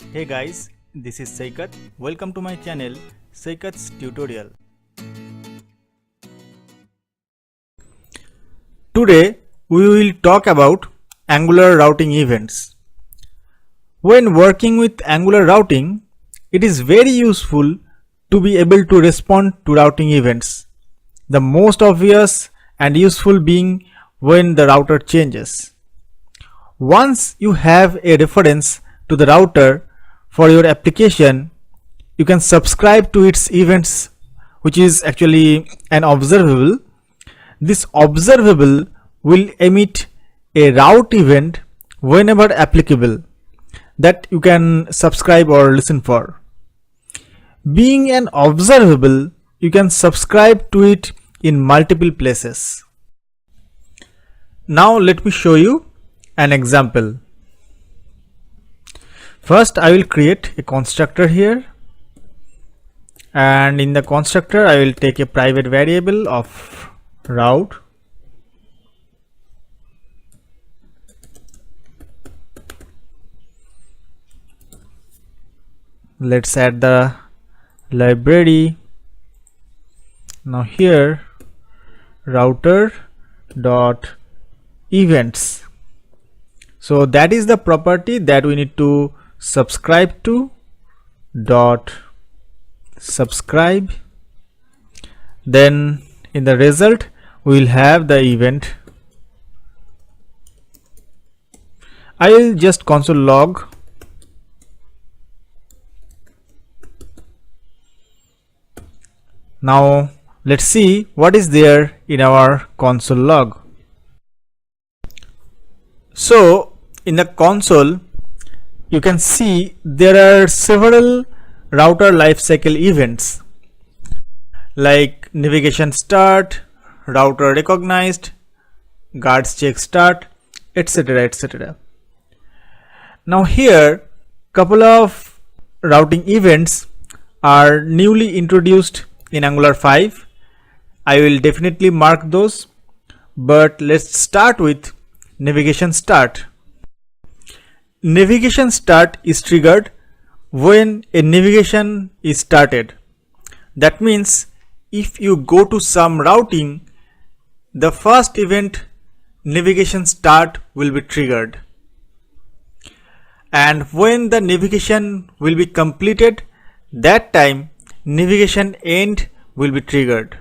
Hey guys, this is Saikat. Welcome to my channel Saikat's Tutorial. Today we will talk about Angular routing events. When working with Angular routing, it is very useful to be able to respond to routing events. The most obvious and useful being when the router changes. Once you have a reference to the router for your application, you can subscribe to its events, which is actually an observable. This observable will emit a route event whenever applicable that you can subscribe or listen for. Being an observable, you can subscribe to it in multiple places. Now let me show you an example. First, I will create a constructor here, and in the constructor I will take a private variable of route. Let's add the library. Now here router dot events. So that is the property that we need to subscribe to. Dot subscribe. Then in the result we will have the event. I will just console log. Now let's see what is there in our console log. So in the console you can see there are several router lifecycle events like NavigationStart, router recognized, GuardsCheckStart, etc. etc. Now here couple of routing events are newly introduced in Angular 5. I will definitely mark those, but let's start with NavigationStart. NavigationStart is triggered when a navigation is started. That means if you go to some routing, the first event NavigationStart will be triggered, and when the navigation will be completed, that time NavigationEnd will be triggered.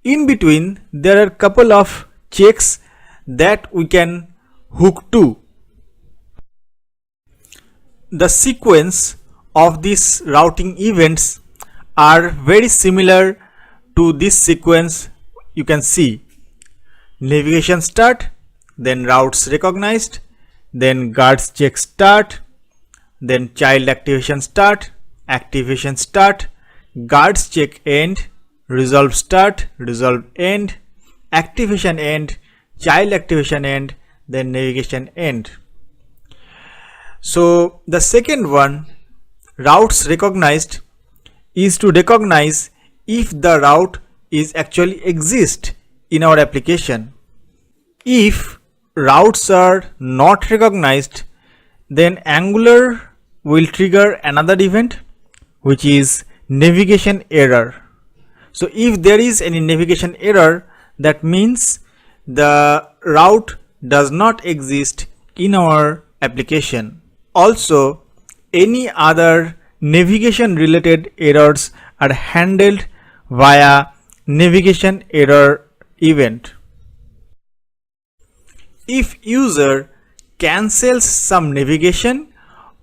In between there are couple of checks that we can hook to. The sequence of these routing events are very similar to this sequence. You can see NavigationStart, then routes recognized, then GuardsCheckStart, then child activation start, GuardsCheckEnd, resolve start, resolve end, activation end, child activation end, then navigation end. So the second one, routes recognized, is to recognize if the route is actually exist in our application. If routes are not recognized, then Angular will trigger another event which is navigation error. So if there is any navigation error, that means the route does not exist in our application. Also, any other navigation related errors are handled via navigation error event. If user cancels some navigation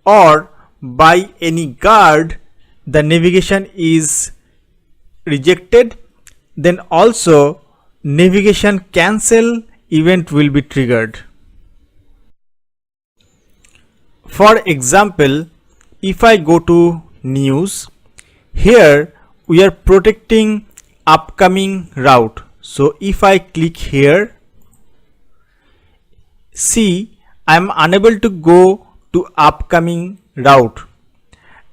or by any guard the navigation is rejected, then also navigation cancel event will be triggered. For example, if I go to news, here we are protecting upcoming route. So if I click here, see I am unable to go to upcoming route,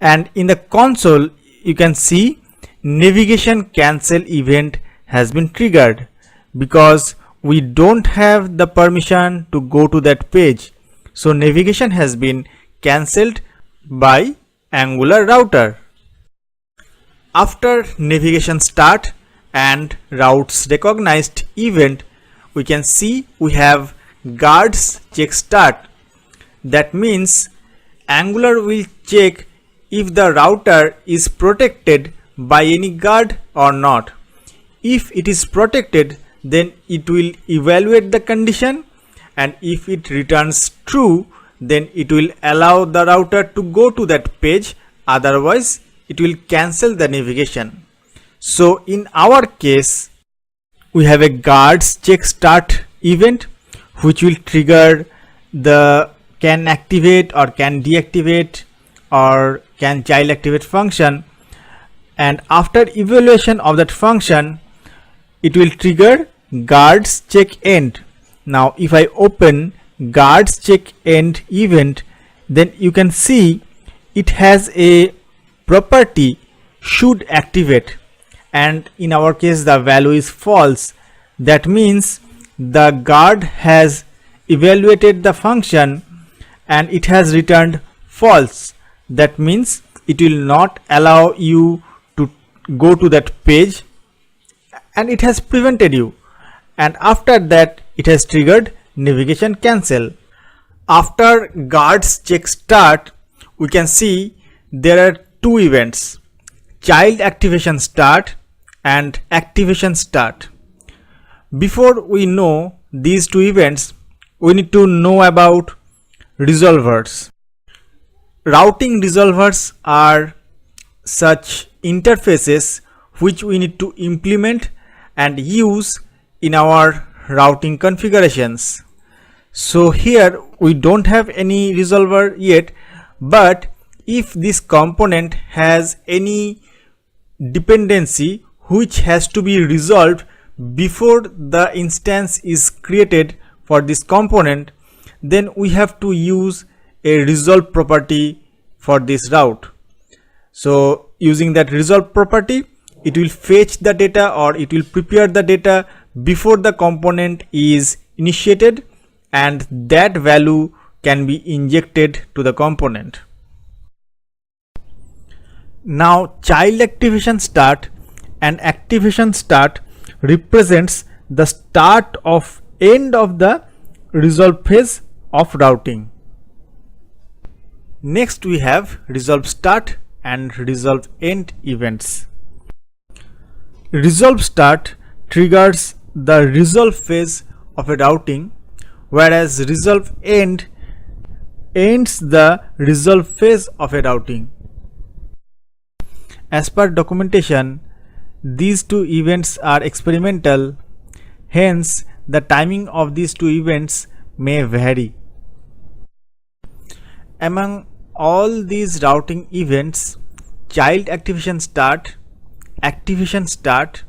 and in the console you can see navigation cancel event has been triggered because we don't have the permission to go to that page. So navigation has been cancelled by Angular router. After navigation start and routes recognized event, we can see we have GuardsCheckStart. That means Angular will check if the router is protected by any guard or not. If it is protected, then it will evaluate the condition, and if it returns true, then it will allow the router to go to that page, otherwise it will cancel the navigation. So in our case, we have a GuardsCheckStart event which will trigger the can activate or can deactivate or can child activate function, and after evaluation of that function it will trigger GuardsCheckEnd. Now if I open GuardsCheckEnd event, then you can see it has a property should activate, and in our case the value is false. That means the guard has evaluated the function and it has returned false. That means it will not allow you to go to that page and it has prevented you, and after that it has triggered navigation cancel. After GuardsCheckStart, we can see there are two events, child activation start and activation start. Before we know these two events, we need to know about resolvers. Routing resolvers are such interfaces which we need to implement and use in our routing configurations. So here we don't have any resolver yet, but if this component has any dependency which has to be resolved before the instance is created for this component, then we have to use a resolve property for this route. So using that resolve property, it will fetch the data or it will prepare the data before the component is initiated, and that value can be injected to the component. Now child activation start and activation start represents the start of end of the resolve phase of routing. Next we have resolve start and resolve end events. Resolve start triggers the resolve phase of a routing, whereas resolve end ends the resolve phase of a routing. As per documentation, these two events are experimental, hence the timing of these two events may vary. Among all these routing events, child activation start, activation start,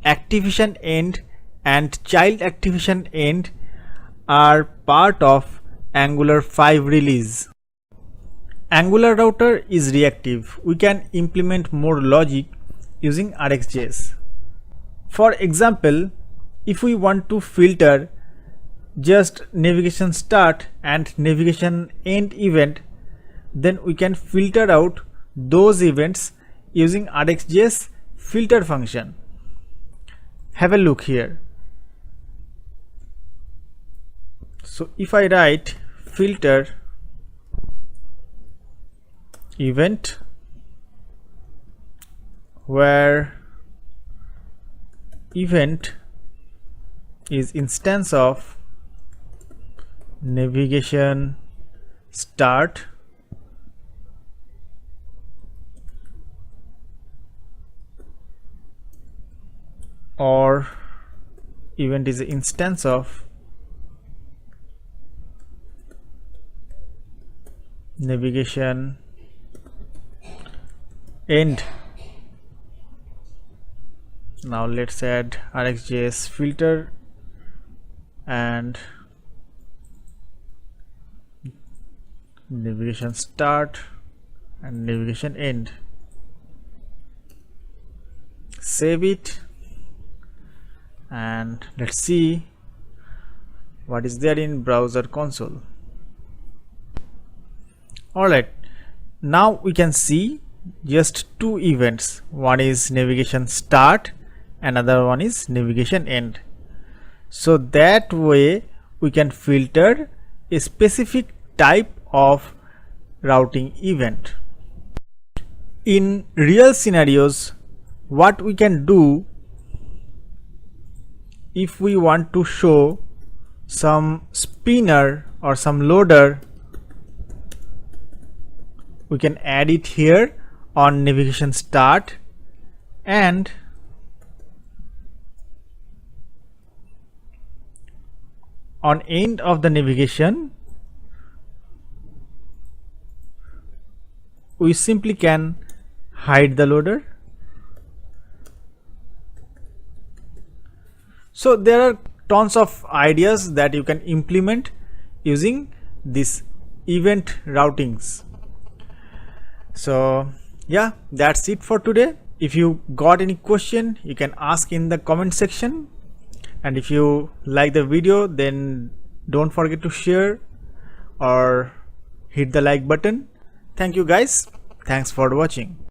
activation end and child activation end are part of Angular 5 release. Angular router is reactive. We can implement more logic using RxJS. For example, if we want to filter just navigation start and navigation end event, then we can filter out those events using RxJS filter function. Have a look here. So if I write filter event where event is instance of navigation start or event is an instance of navigation end. Now let's add RxJS filter and navigation start and navigation end. Save it and let's see what is there in browser console. Alright, now we can see just two events. One is navigation start, another one is navigation end. So that way we can filter a specific type of routing event. In real scenarios, what we can do, if we want to show some spinner or some loader, we can add it here on navigation start, and on end of the navigation we simply can hide the loader. So there are tons of ideas that you can implement using this event routings. So yeah, that's it for today. If you got any question, you can ask in the comment section, and if you like the video, then don't forget to share or hit the like button. Thank you guys, thanks for watching.